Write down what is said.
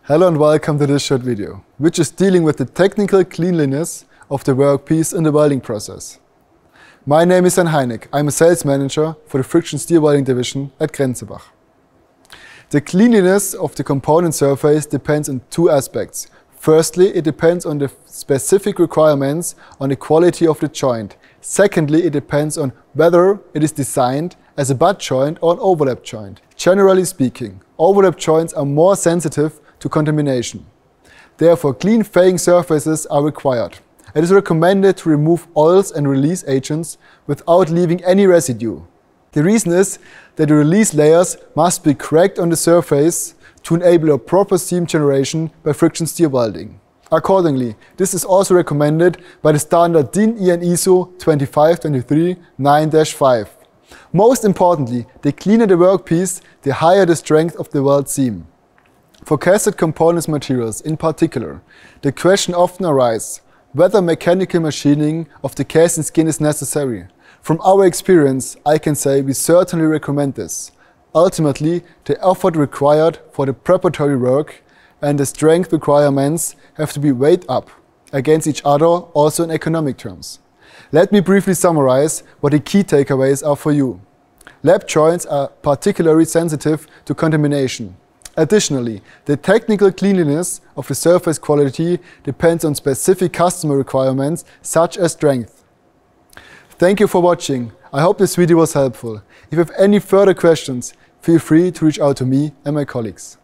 Hello and welcome to this short video, which is dealing with the technical cleanliness of the workpiece in the welding process. My name is Heineck. I'm a sales manager for the Friction Stir Welding division at Grenzebach. The cleanliness of the component surface depends on two aspects. Firstly, it depends on the specific requirements on the quality of the joint. Secondly, it depends on whether it is designed as a butt joint or an overlap joint. Generally speaking, overlap joints are more sensitive to contamination. Therefore, clean fairing surfaces are required. It is recommended to remove oils and release agents without leaving any residue. The reason is that the release layers must be cracked on the surface to enable a proper seam generation by friction stir welding. Accordingly, this is also recommended by the standard DIN EN ISO 25239-5. Most importantly, the cleaner the workpiece, the higher the strength of the weld seam. For casted components materials in particular, the question often arises whether mechanical machining of the casting skin is necessary. From our experience, I can say we certainly recommend this. Ultimately, the effort required for the preparatory work and the strength requirements have to be weighed up against each other, also in economic terms. Let me briefly summarize what the key takeaways are for you. Lap joints are particularly sensitive to contamination. Additionally, the technical cleanliness of the surface quality depends on specific customer requirements such as strength. Thank you for watching. I hope this video was helpful. If you have any further questions, feel free to reach out to me and my colleagues.